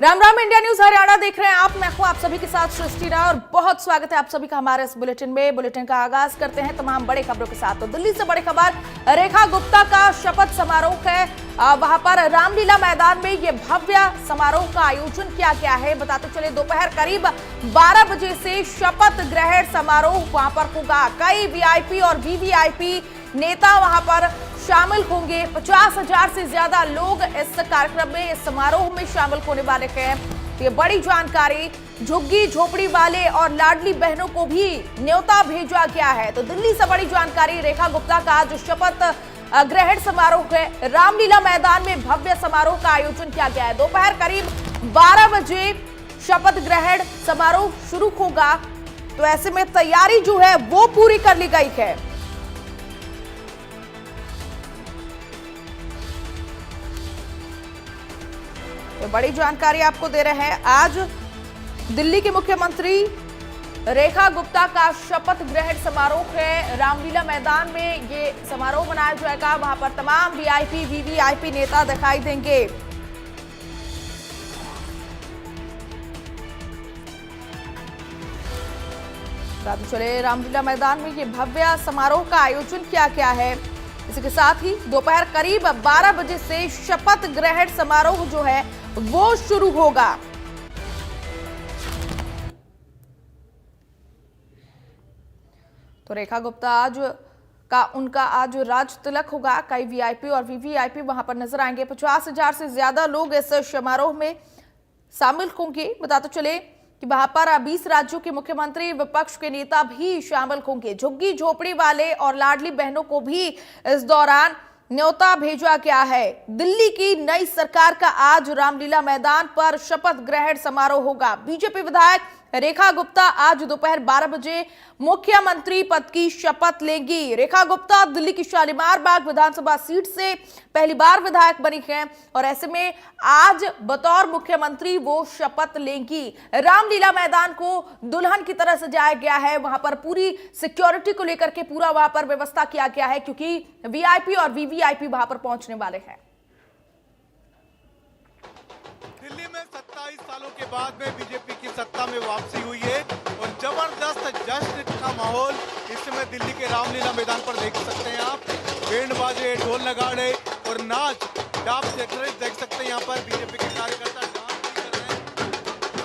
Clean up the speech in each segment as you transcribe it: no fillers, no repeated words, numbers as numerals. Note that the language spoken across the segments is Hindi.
राम राम, इंडिया न्यूज हरियाणा देख रहे हैं आप। मैं हूं आप सभी के साथ सृष्टि राय और बहुत स्वागत है आप सभी का हमारे इस बुलेटिन में। बुलेटिन का आगाज करते हैं तमाम बड़ी खबरों के साथ। तो दिल्ली से बड़ी खबर, रेखा गुप्ता का शपथ समारोह है। वहां पर रामलीला मैदान में ये भव्य समारोह का आयोजन किया गया है। बताते चले दोपहर करीब 12 बजे से शपथ ग्रहण समारोह वहां पर होगा। कई वीआईपी और वीवीआईपी नेता वहां पर शामिल होंगे। 50,000 से ज्यादा लोग इस कार्यक्रम में, इस समारोह में शामिल होने वाले हैं। तो ये बड़ी जानकारी, झुग्गी झोपड़ी वाले और लाडली बहनों को भी न्योता भेजा गया है। तो दिल्ली से बड़ी जानकारी, रेखा गुप्ता का जो शपथ ग्रहण समारोह है, रामलीला मैदान में भव्य समारोह का आयोजन किया गया है। दोपहर करीब 12 बजे शपथ ग्रहण समारोह शुरू होगा। तो ऐसे में तैयारी जो है वो पूरी कर ली गई है। तो बड़ी जानकारी आपको दे रहे हैं। आज दिल्ली के मुख्यमंत्री रेखा गुप्ता का शपथ ग्रहण समारोह है। रामलीला मैदान में ये समारोह मनाया जाएगा। वहां पर तमाम वीआईपी वीवीआईपी नेता दिखाई देंगे। चले रामलीला मैदान में ये भव्य समारोह का आयोजन किया गया है। इसी के साथ ही दोपहर करीब 12 बजे से शपथ ग्रहण समारोह जो है वो शुरू होगा। तो रेखा गुप्ता उनका आज राज तिलक होगा। कई वीआईपी और वीवीआईपी वहां पर नजर आएंगे। 50,000 से ज्यादा लोग इस समारोह में शामिल होंगे। बताते चले कि वहां पर 20 राज्यों के मुख्यमंत्री, विपक्ष के नेता भी शामिल होंगे। झुग्गी झोपड़ी वाले और लाडली बहनों को भी इस दौरान न्योता भेजा गया है। दिल्ली की नई सरकार का आज रामलीला मैदान पर शपथ ग्रहण समारोह होगा। बीजेपी विधायक रेखा गुप्ता आज दोपहर 12 बजे मुख्यमंत्री पद की शपथ लेंगी। रेखा गुप्ता दिल्ली की शालीमार बाग विधानसभा सीट से पहली बार विधायक बनी हैं और ऐसे में आज बतौर मुख्यमंत्री वो शपथ लेंगी। रामलीला मैदान को दुल्हन की तरह सजाया गया है। वहां पर पूरी सिक्योरिटी को लेकर के पूरा वहां पर व्यवस्था किया गया है, क्योंकि वीआईपी और वीवीआईपी वहां पर पहुंचने वाले हैं। दिल्ली में 27 सालों के बाद में बीजेपी की सत्ता में वापसी हुई है और जबरदस्त जश्न का माहौल इस समय दिल्ली के रामलीला मैदान पर देख सकते हैं आप। बैंड बाजे, ढोल नगाड़े और नाच डांस देख सकते हैं। यहाँ पर बीजेपी के कार्यकर्ता डांस भी कर रहे हैं।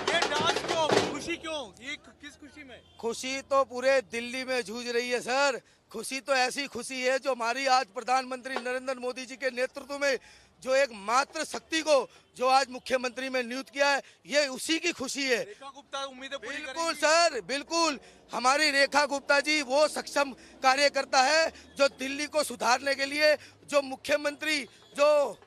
ये डांस क्यों, खुशी क्यों, ये किस खुशी में? खुशी तो पूरे दिल्ली में जूझ रही है सर। खुशी तो ऐसी खुशी है जो हमारी आज प्रधानमंत्री नरेंद्र मोदी जी के नेतृत्व में जो एक मात्र शक्ति को जो आज मुख्यमंत्री में नियुक्त किया है, ये उसी की खुशी है। रेखा गुप्ता उम्मीदें पूरी करेंगी? बिल्कुल सर, बिल्कुल। हमारी रेखा गुप्ता जी वो सक्षम कार्यकर्ता है जो दिल्ली को सुधारने के लिए, जो मुख्यमंत्री जो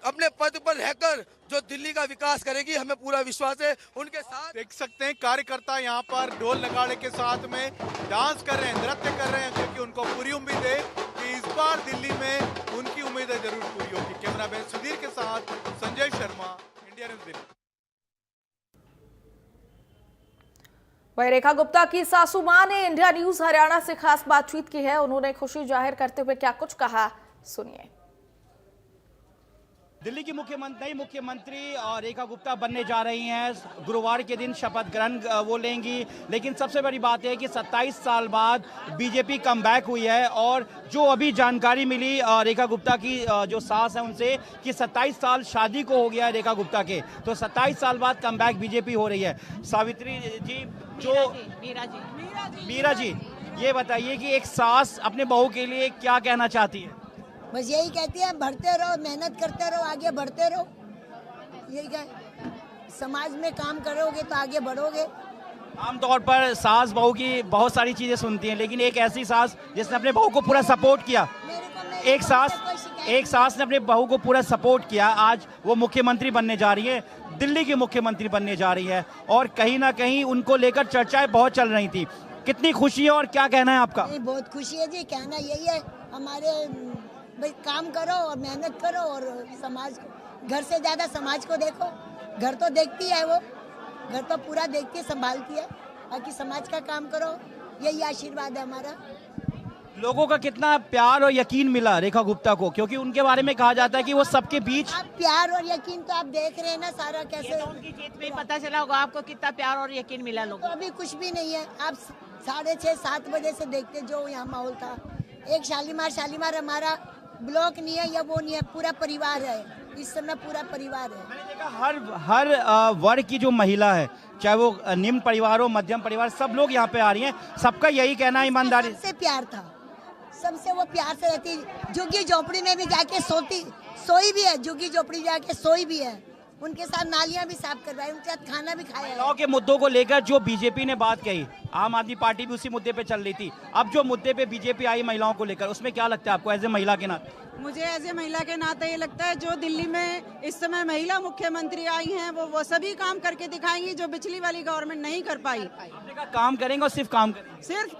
अपने पद पर रहकर जो दिल्ली का विकास करेगी, हमें पूरा विश्वास है उनके साथ। देख सकते हैं कार्यकर्ता यहाँ पर ढोल नगाड़े के साथ में डांस कर रहे हैं, नृत्य कर रहे हैं, क्योंकि उनको पूरी उम्मीद है कि इस बार दिल्ली में उनकी उम्मीदें जरूर पूरी होगी। कैमरामैन सुधीर के साथ संजय शर्मा, इंडिया न्यूज दिल्ली। वही रेखा गुप्ता की सासू मां ने इंडिया न्यूज हरियाणा से खास बातचीत की है। उन्होंने खुशी जाहिर करते हुए क्या कुछ कहा, सुनिए। दिल्ली की नई मुख्यमंत्री रेखा गुप्ता बनने जा रही हैं। गुरुवार के दिन शपथ ग्रहण वो लेंगी। लेकिन सबसे बड़ी बात है कि 27 साल बाद बीजेपी कमबैक हुई है और जो अभी जानकारी मिली रेखा गुप्ता की जो सास है उनसे कि 27 साल शादी को हो गया है रेखा गुप्ता के, तो 27 साल बाद कमबैक बीजेपी हो रही है। सावित्री जी, जो मीरा जी, ये बताइए कि एक सास अपने बहू के लिए क्या कहना चाहती है? बस यही कहती है, बढ़ते रहो, मेहनत करते रहो, आगे बढ़ते रहो। यही क्या, समाज में काम करोगे तो आगे बढ़ोगे। आमतौर पर सास बहू की बहुत सारी चीजें सुनती हैं, लेकिन एक ऐसी सास जिसने अपने बहू को पूरा सपोर्ट किया, एक सास ने अपने बहू को पूरा सपोर्ट किया। आज वो मुख्यमंत्री बनने जा रही है, दिल्ली की मुख्यमंत्री बनने जा रही है और कहीं ना कहीं उनको लेकर चर्चाएं बहुत चल रही थी। कितनी खुशी है और क्या कहना है आपका? बहुत खुशी है जी, कहना यही है हमारे, भाई काम करो और मेहनत करो और समाज को, घर से ज्यादा समाज को देखो। घर तो देखती है वो, घर तो पूरा देखती है, संभालती है, बाकी समाज का काम करो, यही आशीर्वाद है हमारा। लोगों का कितना प्यार और यकीन मिला रेखा गुप्ता को, क्योंकि उनके बारे में कहा जाता है कि वो सबके बीच। आप प्यार और यकीन तो आप देख रहे हैं ना सारा कैसे। उनकी जीत में ही पता चला होगा आपको कितना प्यार और यकीन मिला लोगों तो अभी कुछ भी नहीं है। आप 6:30-7 बजे से देखते जो यहाँ माहौल था। एक शालीमार हमारा ब्लॉक नहीं है या वो नहीं है, पूरा परिवार है इस समय, पूरा परिवार है। मैंने देखा हर वर्ग की जो महिला है, चाहे वो निम्न परिवार हो, मध्यम परिवार, सब लोग यहाँ पे आ रही हैं। सबका यही कहना है ईमानदारी सबसे प्यार था, सबसे वो प्यार से रहती। झुग्गी झोपड़ी में भी जाके सोई भी है, झुग्गी झोपड़ी जाके सोई भी है। उनके साथ नालियां भी साफ करवाई, उनके साथ खाना भी खाया है। महिलाओं के मुद्दों को लेकर जो बीजेपी ने बात कही, आम आदमी पार्टी भी उसी मुद्दे पे चल रही थी। अब जो मुद्दे पे बीजेपी आई महिलाओं को लेकर, उसमें क्या लगता है आपको एज ए महिला के नाते? मुझे एज ए महिला के नाते ये लगता है जो दिल्ली में इस समय महिला मुख्यमंत्री आई हैं वो सभी काम करके दिखाएंगी जो पिछली वाली गवर्नमेंट नहीं कर पाई। आपने कहा काम करेंगे और सिर्फ काम करेंगे। सिर्फ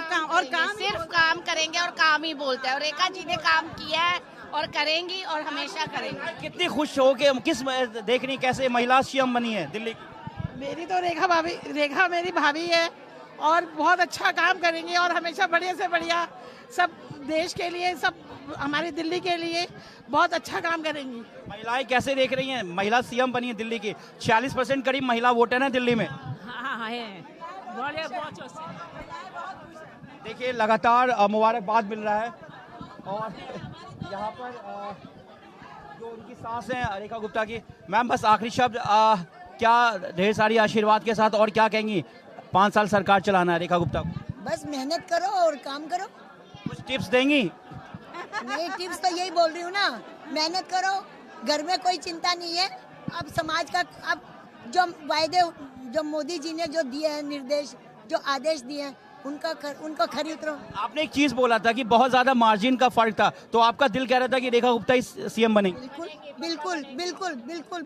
काम और काम सिर्फ काम करेंगे और काम ही बोलते हैं, और रेखा जी ने काम किया है और करेंगी और हमेशा करेंगी। कितनी खुश हो के किस देख रही कैसे महिला सीएम बनी है दिल्ली की? मेरी तो रेखा मेरी भाभी है और बहुत अच्छा काम करेंगी और हमेशा बढ़िया से बढ़िया सब देश के लिए, सब हमारी दिल्ली के लिए बहुत अच्छा काम करेंगी। महिलाएं कैसे देख रही हैं? महिला सीएम बनी है दिल्ली की, 46% करीब महिला वोटर हैं दिल्ली में। हाँ है, देखिए लगातार मुबारकबाद मिल रहा है और यहाँ पर जो उनकी सास है रेखा गुप्ता की, मैम बस आखिरी शब्द, क्या ढेर सारी आशीर्वाद के साथ और क्या कहेंगी? 5 साल सरकार चलाना है रेखा गुप्ता को। बस मेहनत करो और काम करो। कुछ टिप्स देंगी? नहीं, टिप्स तो यही बोल रही हूँ ना, मेहनत करो, घर में कोई चिंता नहीं है। अब समाज का अब जो वायदे जो मोदी जी ने जो दिए हैं, निर्देश जो आदेश दिए हैं, उनको खरी उतरो। आपने एक चीज बोला था कि बहुत ज्यादा मार्जिन का फर्क था, तो आपका दिल कह रहा था कि रेखा गुप्ता ही सीएम बने। बिल्कुल बिल्कुल बिल्कुल।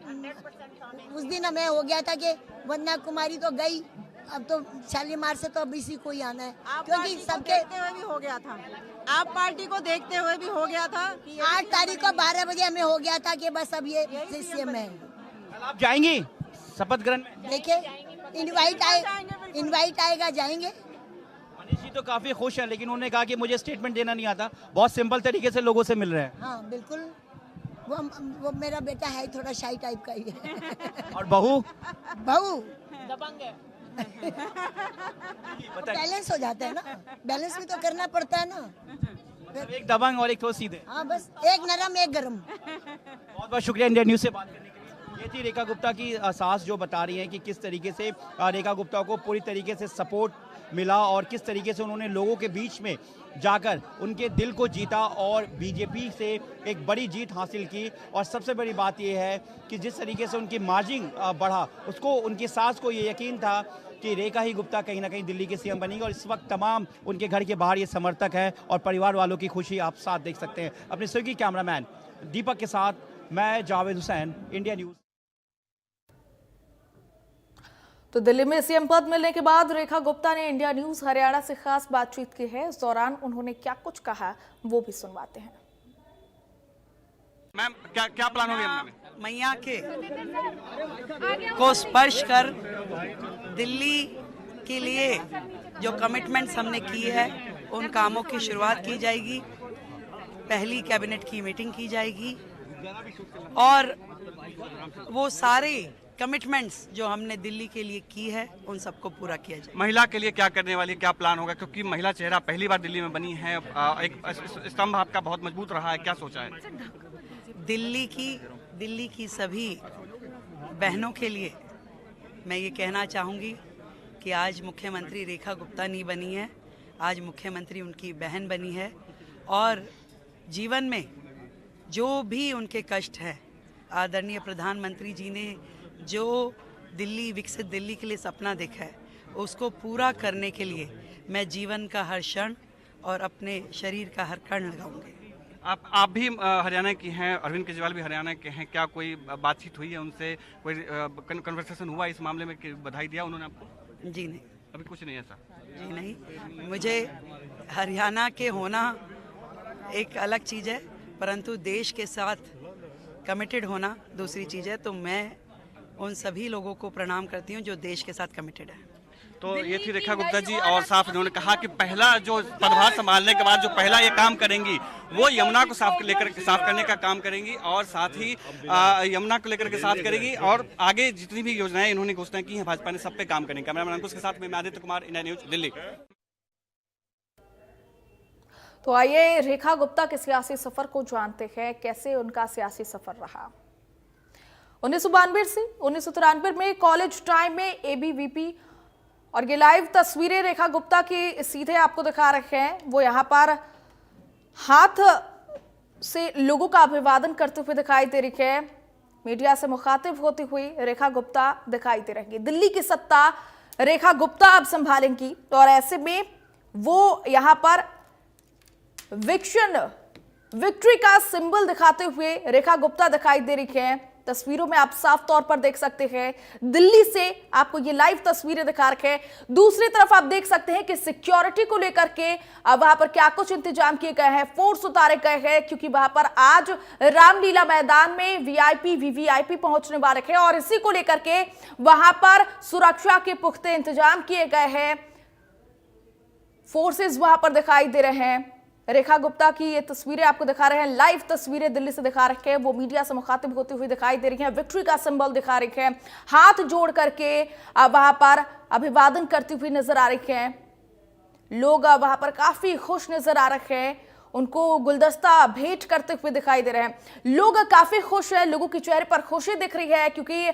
उस दिन हमें हो गया था कि वंदना कुमारी तो गई, अब तो शालीमार से तो अब इसी को ही आना है, क्योंकि सबके देखते हुए भी हो गया था। आप पार्टी को देखते हुए भी हो गया था। 8 तारीख को 12 बजे हमें हो गया था कि बस अब ये सीएम है। कल आप जाएंगी शपथ ग्रहण में? देखिए इनवाइट आएगा, जाएंगे। मनीष जी तो काफी खुश हैं, लेकिन उन्होंने कहा कि मुझे स्टेटमेंट देना नहीं आता, बहुत सिंपल तरीके से लोगों से मिल रहे हैं। हाँ बिल्कुल, वो मेरा बेटा है थोड़ा शाई टाइप का ही है। और बहू दबंग है। बैलेंस हो जाता है ना, बैलेंस भी तो करना पड़ता है ना। एक दबंग और एक तो सीधे। हाँ बस, एक नरम एक गरम। बहुत बहुत शुक्रिया इंडिया न्यूज से बात करने के लिए। ये थी रेखा गुप्ता की सास जो बता रही हैं कि किस तरीके से रेखा गुप्ता को पूरी तरीके से सपोर्ट मिला और किस तरीके से उन्होंने लोगों के बीच में जाकर उनके दिल को जीता और बीजेपी से एक बड़ी जीत हासिल की। और सबसे बड़ी बात यह है कि जिस तरीके से उनकी मार्जिन बढ़ा, उसको उनकी सास को ये यकीन था कि रेखा ही गुप्ता कहीं ना कहीं दिल्ली की सीएम बनेगी। और इस वक्त तमाम उनके घर के बाहर ये समर्थक है और परिवार वालों की खुशी आप साथ देख सकते हैं। अपने स्विगी कैमरामैन दीपक के साथ मैं जावेद हुसैन, इंडिया न्यूज। तो दिल्ली में सीएम पद मिलने के बाद रेखा गुप्ता ने इंडिया न्यूज हरियाणा से खास बातचीत की है। इस दौरान उन्होंने क्या कुछ कहा वो भी सुनवाते हैं। मैम क्या प्लान हो गया? मैया के को स्पर्श कर दिल्ली के लिए जो कमिटमेंट्स हमने की है उन कामों की शुरुआत की जाएगी। पहली कैबिनेट की मीटिंग की जाएगी और वो सारे कमिटमेंट्स जो हमने दिल्ली के लिए की है उन सबको पूरा किया जाए। महिला के लिए क्या करने वाली, क्या प्लान होगा? क्योंकि महिला चेहरा पहली बार दिल्ली में बनी है, एक स्तंभ आपका बहुत मजबूत रहा है, क्या सोचा है? दिल्ली की सभी बहनों के लिए मैं ये कहना चाहूँगी कि आज मुख्यमंत्री रेखा गुप्ता नहीं बनी है, आज मुख्यमंत्री उनकी बहन बनी है। और जीवन में जो भी उनके कष्ट है, आदरणीय प्रधानमंत्री जी ने जो दिल्ली, विकसित दिल्ली के लिए सपना देखा है, उसको पूरा करने के लिए मैं जीवन का हर क्षण और अपने शरीर का हर कण लगाऊंगी। आप भी हरियाणा की हैं, अरविंद केजरीवाल भी हरियाणा के हैं, क्या कोई बातचीत हुई है उनसे, कोई कन्वर्सेशन हुआ इस मामले में, बधाई दिया उन्होंने आपको? जी नहीं, अभी कुछ नहीं ऐसा? जी नहीं। मुझे हरियाणा के होना एक अलग चीज़ है, परंतु देश के साथ कमिटेड होना दूसरी चीज़ है। तो मैं उन सभी लोगों को प्रणाम करती हूँ जो देश के साथ कमिटेड है। तो ये थी रेखा गुप्ता जी, और साफ इन्होंने कहा कि पहला जो पदभार संभालने के बाद जो पहला ये काम करेंगी वो यमुना को साफ करने का काम करेंगी, और साथ ही यमुना को लेकर के साथ करेगी, और आगे जितनी भी योजनाएं इन्होंने घोषणा की है भाजपा ने सब पे काम करेंगे। कैमरामैन अंकुश के साथ मैं आदित्य कुमार, इंडिया न्यूज, दिल्ली। तो आइए रेखा गुप्ता के सियासी सफर को जानते हैं, कैसे उनका सियासी सफर रहा। 1992 से 1993 में कॉलेज टाइम में एबीवीपी, और ये लाइव तस्वीरें रेखा गुप्ता की सीधे आपको दिखा रखे हैं। वो यहाँ पर हाथ से लोगों का अभिवादन करते हुए दिखाई दे रही है। मीडिया से मुखातिब होती हुई रेखा गुप्ता दिखाई दे रही है। दिल्ली की सत्ता रेखा गुप्ता अब संभालेंगी, और ऐसे में वो यहाँ पर विक्ट्री का सिंबल दिखाते हुए रेखा गुप्ता दिखाई दे रही है। तस्वीरों में आप साफ तौर पर देख सकते हैं, दिल्ली से आपको ये लाइव तस्वीरें दिखा रखे हैं। दूसरी तरफ आप देख सकते हैं कि सिक्योरिटी को लेकर के वहां पर क्या कुछ इंतजाम किए गए हैं, फोर्स उतारे गए हैं, क्योंकि वहां पर आज रामलीला मैदान में वीआईपी वीवीआईपी पहुंचने वाले हैं, और इसी को लेकर के वहां पर सुरक्षा के पुख्ते इंतजाम किए गए हैं। फोर्सेस वहां पर दिखाई दे रहे हैं। रेखा गुप्ता की ये तस्वीरें आपको दिखा रहे हैं, लाइव तस्वीरें दिल्ली से दिखा रखे हैं। वो मीडिया से मुखातिब होती हुई दिखाई दे रही हैं, विक्ट्री का सिंबल दिखा रहे हैं, हाथ जोड़ करके वहां पर अभिवादन करती हुई नजर आ रहे हैं। लोग वहां पर काफी खुश नजर आ रहे हैं, उनको गुलदस्ता भेंट करते हुए दिखाई दे रहे हैं। लोग काफी खुश हैं, लोगों के चेहरे पर खुशी दिख रही है, क्योंकि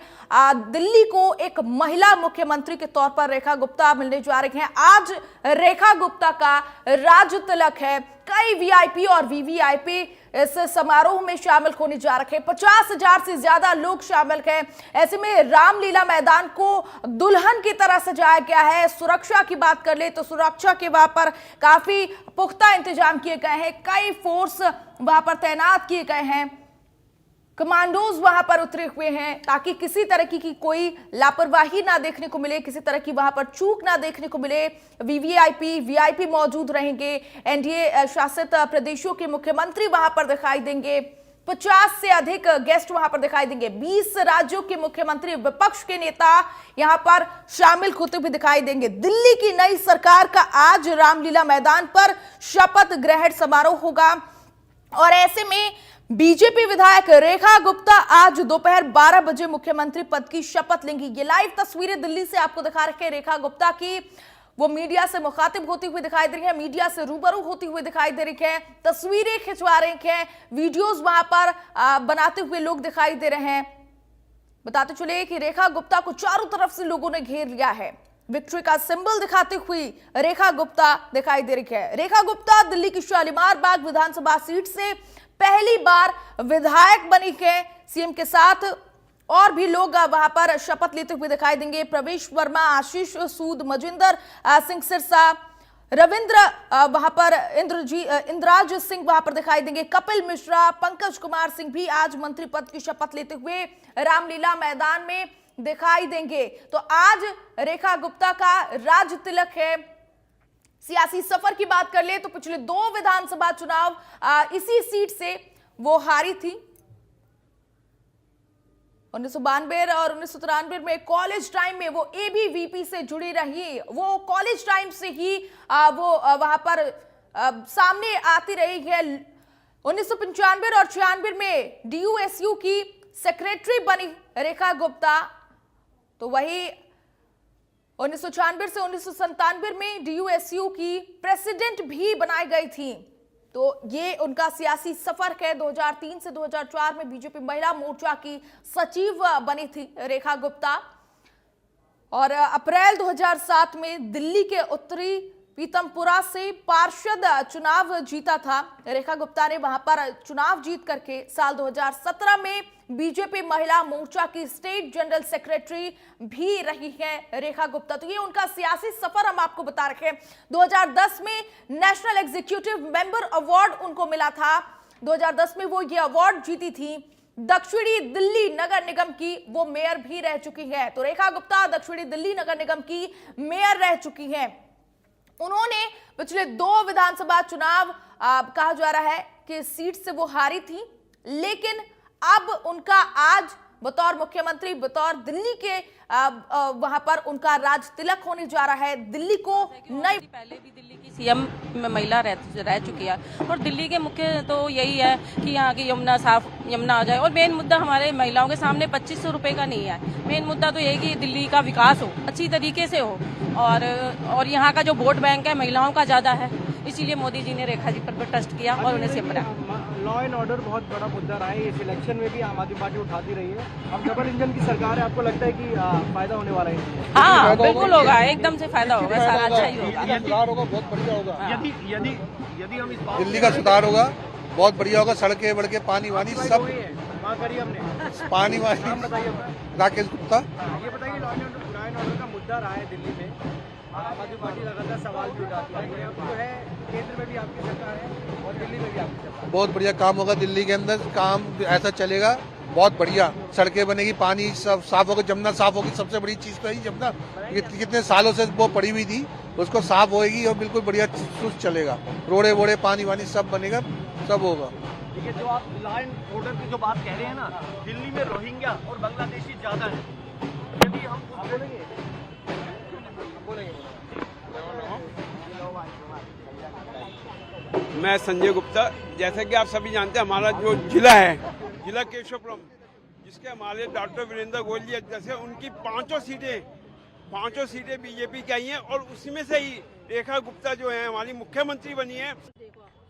दिल्ली को एक महिला मुख्यमंत्री के तौर पर रेखा गुप्ता मिलने जा रही हैं। आज रेखा गुप्ता का राज तिलक है। कई वीआईपी और वीवीआईपी इस समारोह में शामिल होने जा रहे हैं। 50,000 से ज्यादा लोग शामिल हैं। ऐसे में रामलीला मैदान को दुल्हन की तरह सजाया गया है। सुरक्षा की बात कर ले तो सुरक्षा के वहां पर काफी पुख्ता इंतजाम किए गए हैं। कई फोर्स वहां पर तैनात किए गए हैं, कमांडोज वहां पर उतरे हुए हैं, ताकि किसी तरह की कोई लापरवाही ना देखने को मिले, किसी तरह की वहां पर चूक ना देखने को मिले। वीवीआईपी वीआईपी मौजूद रहेंगे। एनडीए शासित प्रदेशों के मुख्यमंत्री वहां पर दिखाई देंगे। 50 से अधिक गेस्ट वहां पर दिखाई देंगे। 20 राज्यों के मुख्यमंत्री, विपक्ष के नेता यहां पर शामिल होते हुए दिखाई देंगे। दिल्ली की नई सरकार का आज रामलीला मैदान पर शपथ ग्रहण समारोह होगा, और ऐसे में बीजेपी विधायक रेखा गुप्ता आज दोपहर 12 बजे मुख्यमंत्री पद की शपथ लेंगी। ये लाइव तस्वीरें दिल्ली से आपको दिखा रखे हैं रेखा गुप्ता की। वो मीडिया से मुखातिब होती हुई दिखाई दे रही है, मीडिया से रूबरू होती हुई दिखाई दे रही है, तस्वीरें खिंचवा रही हैं, वीडियोस वहां पर बनाते हुए लोग दिखाई दे रहे हैं। बताते चले कि रेखा गुप्ता को चारों तरफ से लोगों ने घेर लिया है। विक्ट्री का सिंबल दिखाती हुई रेखा गुप्ता दिखाई दे रही है। रेखा गुप्ता दिल्ली की शालीमार बाग विधानसभा सीट से पहली बार विधायक बनी है। सीएम के साथ और भी लोग वहां पर शपथ लेते हुए दिखाई देंगे। प्रवेश वर्मा, आशीष सूद, मजिंदर सिंह सिरसा, रविंद्र वहां पर इंद्राज सिंह वहां पर दिखाई देंगे। कपिल मिश्रा, पंकज कुमार सिंह भी आज मंत्री पद की शपथ लेते हुए रामलीला मैदान में दिखाई देंगे। तो आज रेखा गुप्ता का राज तिलक है। सियासी सफर की बात कर ले तो पिछले 2 विधानसभा चुनाव इसी सीट से वो हारी थी। 1992 और 1993 में कॉलेज टाइम में वो एबीवीपी से जुड़ी रही। वो कॉलेज टाइम से ही वो वहां पर सामने आती रही है। 1995 और 96 में डीयूएसयू की सेक्रेटरी बनी रेखा गुप्ता। तो वही 1996 से 1997 में डीयूएसयू की प्रेसिडेंट भी बनाई गई थी। तो ये उनका सियासी सफर है। 2003 से 2004 में बीजेपी महिला मोर्चा की सचिव बनी थी रेखा गुप्ता, और अप्रैल 2007 में दिल्ली के उत्तरी पीतमपुरा से पार्षद चुनाव जीता था। रेखा गुप्ता ने वहां पर चुनाव जीत करके साल 2017 में बीजेपी महिला मोर्चा की स्टेट जनरल सेक्रेटरी भी रही है रेखा गुप्ता। तो ये उनका सियासी सफर हम आपको बता रखे हैं। 2010 में नेशनल एग्जीक्यूटिव मेंबर अवार्ड उनको मिला था। 2010 में वो ये अवार्ड जीती थी। दक्षिणी दिल्ली नगर निगम की वो मेयर भी रह चुकी है। तो रेखा गुप्ता दक्षिणी दिल्ली नगर निगम की मेयर रह चुकी हैं। उन्होंने पिछले 2 विधानसभा चुनाव कहा जा रहा है कि सीट से वो हारी थी, लेकिन अब उनका आज बतौर मुख्यमंत्री, बतौर दिल्ली के वहां पर उनका राज तिलक होने जा रहा है। दिल्ली को नई, पहले भी दिल्ली की सीएम महिला रह चुकी है और दिल्ली के मुख्य तो यही है कि यहाँ की यमुना आ जाए। और मेन मुद्दा हमारे महिलाओं के सामने 2500 रुपए का नहीं है। मेन मुद्दा तो यही कि दिल्ली का विकास हो, अच्छी तरीके से हो। और यहाँ का जो वोट बैंक है महिलाओं का ज्यादा है, इसीलिए मोदी जी ने रेखा जी पर ट्रस्ट किया और उन्हें सिमरा। लॉ एंड ऑर्डर बहुत बड़ा मुद्दा रहा है, इस इलेक्शन में भी आम आदमी पार्टी उठाती रही है। अब डबल इंजन की सरकार है, आपको लगता है कि फायदा होने वाला है? हाँ बिल्कुल होगा, एकदम से फायदा होगा, सारा अच्छा ही होगा। सुधार होगा, बहुत बढ़िया होगा। यदि हम इस दिल्ली का सुधार होगा, बहुत बढ़िया होगा। सड़कें बढ़के पानी वानी सब करी हमने पानी वानी। राकेश गुप्ता। ये बताइए, लॉ एंड ऑर्डर का मुद्दा रहा है दिल्ली में, आम आदमी पार्टी लगातार सवाल भी उठाती है। अब जो है केंद्र में भी आपकी सरकार है और दिल्ली में भी आपकी सरकार। बहुत बढ़िया काम होगा दिल्ली के अंदर, काम ऐसा चलेगा बहुत बढ़िया। सड़कें बनेगी, पानी सब साफ होगा, जमुना साफ होगी। सबसे बड़ी चीज तो है जमुना, कितने सालों से वो पड़ी हुई थी, उसको साफ होएगी और बिल्कुल बढ़िया सुस्त चलेगा। रोडे वोड़े पानी वानी सब बनेगा, सब होगा। ठीक है, जो आप लॉ एंड ऑर्डर की जो बात कह रहे हैं ना, दिल्ली में रोहिंग्या और बांग्लादेशी ज्यादा है, यदि हम बोलेंगे मैं संजय गुप्ता। जैसे कि आप सभी जानते हैं, हमारा जो जिला है, जिला केशवपुरम, जिसके हमारे डॉक्टर वीरेंद्र गोयल जी जैसे उनकी पांचों सीटें बीजेपी की आई हैं और उसमें से ही रेखा गुप्ता जो है हमारी मुख्यमंत्री बनी है।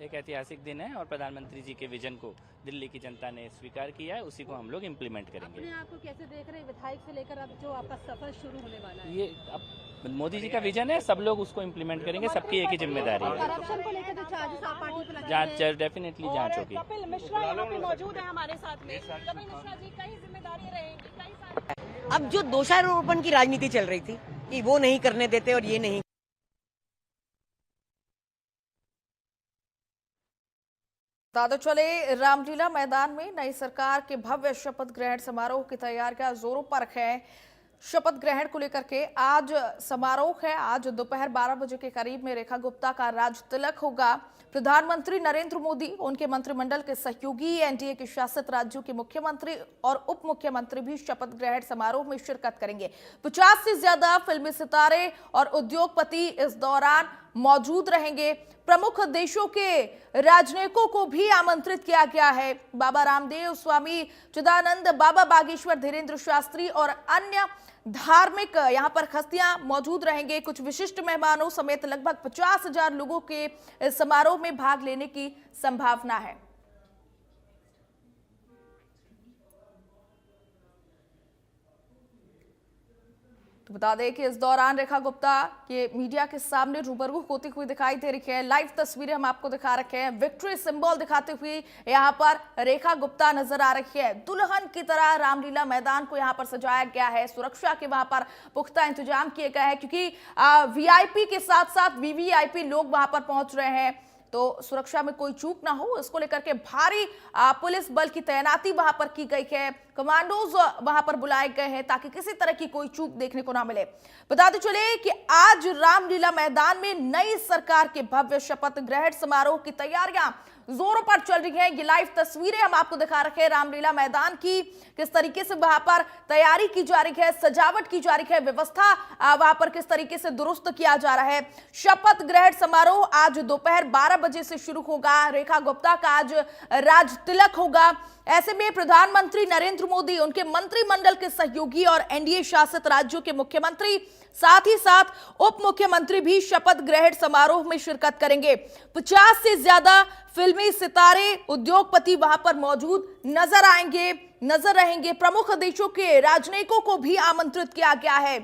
एक ऐतिहासिक दिन है और प्रधानमंत्री जी के विजन को दिल्ली की जनता ने स्वीकार किया है, उसी को हम लोग इम्प्लीमेंट करेंगे। अपने आप को कैसे देख रहे हैं विधायक से लेकर अब जो आपका सफर शुरू होने वाला है? ये अब मोदी जी का विजन है, सब लोग उसको इम्प्लीमेंट करेंगे, सबकी एक ही जिम्मेदारी है। करप्शन को लेकर जो चार्जेस आप पार्टी पर लगाए जांच डेफिनेटली जांच होगी। कपिल मिश्रा यहाँ पे मौजूद है हमारे साथ में। कपिल मिश्रा जी, कई जिम्मेदारियां रहेंगी, कई सारी। अब जो दोषारोपण की राजनीति चल रही थी कि वो नहीं करने देते और ये नहीं, दादा चले रामलीला मैदान में नई सरकार के भव्य शपथ ग्रहण समारोह की तैयारियां जोरों पर है। शपथ ग्रहण को लेकर के आज समारोह है। आज दोपहर 12 बजे के करीब में रेखा गुप्ता का राज तिलक होगा। प्रधानमंत्री नरेंद्र मोदी, उनके मंत्रिमंडल के सहयोगी, एनडीए के शासित राज्यों के मुख्यमंत्री और उप मुख्यमंत्री भी शपथ ग्रहण समारोह में शिरकत करेंगे। 50 से ज्यादा फिल्मी सितारे और उद्योगपति इस दौरान मौजूद रहेंगे। प्रमुख देशों के राजनयिकों को भी आमंत्रित किया गया है। बाबा रामदेव, स्वामी चिदानंद, बाबा बागेश्वर धीरेन्द्र शास्त्री और अन्य धार्मिक यहां पर हस्तियां मौजूद रहेंगे। कुछ विशिष्ट मेहमानों समेत लगभग 50,000 लोगों के इस समारोह में भाग लेने की संभावना है। तो बता दें कि इस दौरान रेखा गुप्ता के मीडिया के सामने रूबरू होती हुई दिखाई दे रही है। लाइव तस्वीरें हम आपको दिखा रखे हैं। विक्ट्री सिंबल दिखाते हुए यहां पर रेखा गुप्ता नजर आ रही है। दुल्हन की तरह रामलीला मैदान को यहां पर सजाया गया है। सुरक्षा के वहां पर पुख्ता इंतजाम किए गए हैं, क्योंकि वीआईपी के साथ साथ वीवीआईपी लोग वहां पर पहुंच रहे हैं, तो सुरक्षा में कोई चूक ना हो, इसको लेकर के भारी पुलिस बल की तैनाती वहां पर की गई है। कमांडोज वहां पर बुलाए गए हैं ताकि किसी तरह की कोई चूक देखने को ना मिले। बताते चले कि आज रामलीला मैदान में नई सरकार के भव्य शपथ ग्रहण समारोह की तैयारियां जोरों पर चल रही है। ये लाइव तस्वीरें हम आपको दिखा रखे हैं रामलीला मैदान की, किस तरीके से वहां पर तैयारी की जा रही है, सजावट की जा रही है, व्यवस्था वहां पर किस तरीके से दुरुस्त किया जा रहा है। शपथ ग्रहण समारोह आज दोपहर 12 बजे से शुरू होगा। रेखा गुप्ता का आज राज तिलक होगा। ऐसे में प्रधानमंत्री नरेंद्र मोदी, उनके मंत्रिमंडल के सहयोगी और एनडीए शासित राज्यों के मुख्यमंत्री, साथ ही साथ उप मुख्यमंत्री भी शपथ ग्रहण समारोह में शिरकत करेंगे। 50 से ज्यादा फिल्मी सितारे, उद्योगपति वहां पर मौजूद नजर रहेंगे। प्रमुख देशों के राजनयिकों को भी आमंत्रित किया गया है।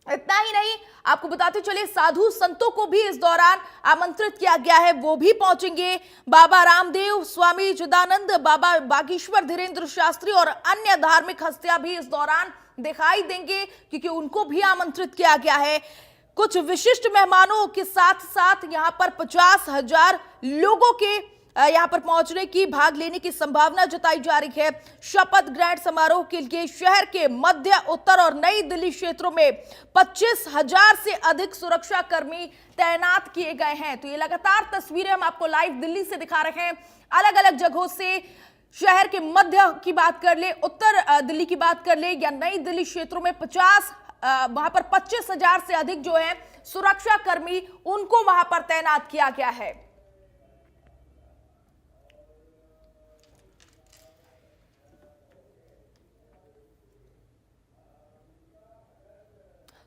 इतना ही नहीं, आपको बताते चले साधु संतों को भी इस दौरान आमंत्रित किया गया है, वो भी पहुंचेंगे। बाबा रामदेव, स्वामी चिदानंद, बाबा बागेश्वर धीरेन्द्र शास्त्री और अन्य धार्मिक हस्तियां भी इस दौरान दिखाई देंगे, क्योंकि उनको भी आमंत्रित किया गया है। कुछ विशिष्ट मेहमानों के साथ साथ यहां पर 50,000 लोगों के यहां पर पहुंचने की, भाग लेने की संभावना जताई जा रही है। शपथ ग्रहण समारोह के लिए शहर के मध्य, उत्तर और नई दिल्ली क्षेत्रों में 25,000 से अधिक सुरक्षा कर्मी तैनात किए गए हैं। तो ये लगातार तस्वीरें हम आपको लाइव दिल्ली से दिखा रहे हैं। अलग अलग जगहों से शहर के मध्य की बात कर ले, उत्तर दिल्ली की बात कर ले या नई दिल्ली क्षेत्रों में 50 वहां पर 25,000 से अधिक जो है सुरक्षा कर्मी उनको वहां पर तैनात किया गया है।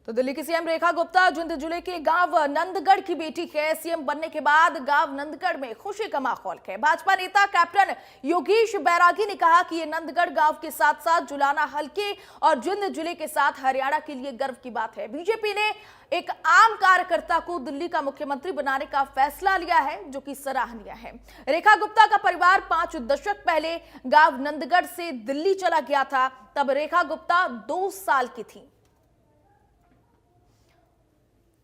तो दिल्ली की सीएम रेखा गुप्ता जिंद जिले के गांव नंदगढ़ की बेटी है। सीएम बनने के बाद गांव नंदगढ़ में खुशी का माहौल है। भाजपा नेता कैप्टन योगेश बैरागी ने कहा कि ये नंदगढ़ गांव के साथ साथ जुलाना हल्के और जिंद जिले के साथ हरियाणा के लिए गर्व की बात है। बीजेपी ने एक आम कार्यकर्ता को दिल्ली का मुख्यमंत्री बनाने का फैसला लिया है, जो कि सराहनीय है। रेखा गुप्ता का परिवार 5 दशक पहले गांव नंदगढ़ से दिल्ली चला गया था। तब रेखा गुप्ता 2 साल की थी।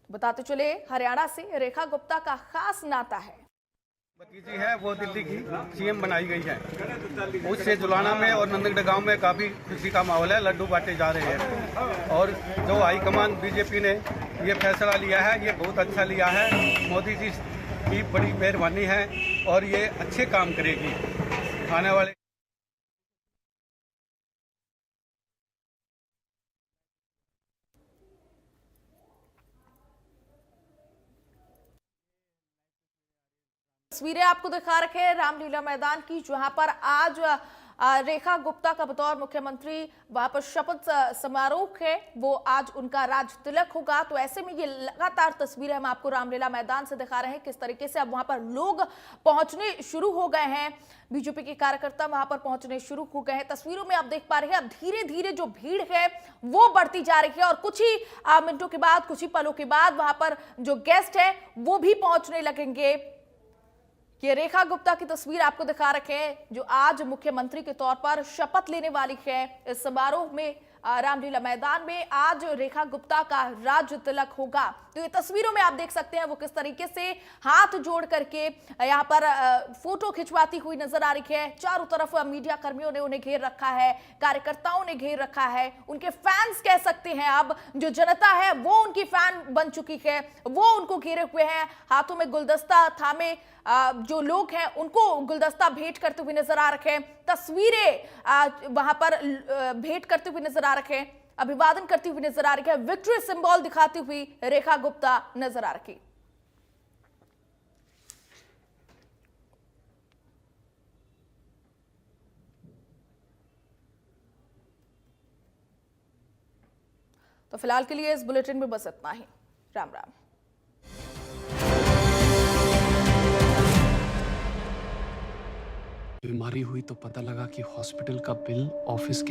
बताते चले, हरियाणा से रेखा गुप्ता का खास नाता है। भतीजी है वो दिल्ली की सीएम बनाई गई है। उससे जुलाना में और नंदगढ़ गांव में काफी खुशी का माहौल है। लड्डू बांटे जा रहे हैं और जो हाईकमान बीजेपी ने ये फैसला लिया है ये बहुत अच्छा लिया है। मोदी जी की बड़ी मेहरबानी है और ये अच्छे काम करेगी आने वाले। तस्वीरें आपको दिखा रखे हैं रामलीला मैदान की, जहां पर आज रेखा गुप्ता का बतौर मुख्यमंत्री वहां पर शपथ समारोह है, वो आज उनका राज तिलक होगा। तो ऐसे में ये लगातार तस्वीरें हम आपको रामलीला मैदान से दिखा रहे हैं, किस तरीके से अब वहां पर लोग पहुंचने शुरू हो गए हैं। बीजेपी के कार्यकर्ता वहां पर पहुंचने शुरू हो गए हैं। तस्वीरों में आप देख पा रहे हैं अब धीरे धीरे जो भीड़ है वो बढ़ती जा रही है और कुछ ही मिनटों के बाद, कुछ ही पलों के बाद वहां पर जो गेस्ट है वो भी पहुंचने लगेंगे। ये रेखा गुप्ता की तस्वीर आपको दिखा रखे हैं, जो आज मुख्यमंत्री के तौर पर शपथ लेने वाली है। इस समारोह में रामलीला मैदान में आज रेखा गुप्ता का राज तिलक होगा। तो ये तस्वीरों में आप देख सकते हैं वो किस तरीके से हाथ जोड़ करके यहाँ पर फोटो खिंचवाती हुई नजर आ रही है। चारों तरफ मीडिया कर्मियों ने उन्हें घेर रखा है, कार्यकर्ताओं ने घेर रखा है, उनके फैंस कह सकते हैं। अब जो जनता है वो उनकी फैन बन चुकी है, वो उनको घेरे हुए हैं। हाथों में गुलदस्ता थामे जो लोग हैं उनको गुलदस्ता भेंट करते हुए नजर आ रखे हैं। तस्वीरें वहां पर भेंट करते हुए नजर आ रखे हैं, अभिवादन करती हुई नजर आ रही है, विक्ट्री सिंबल दिखाती हुई रेखा गुप्ता नजर आ रही। तो फिलहाल के लिए इस बुलेटिन में बस इतना ही। राम राम। बीमारी हुई तो पता लगा कि हॉस्पिटल का बिल ऑफिस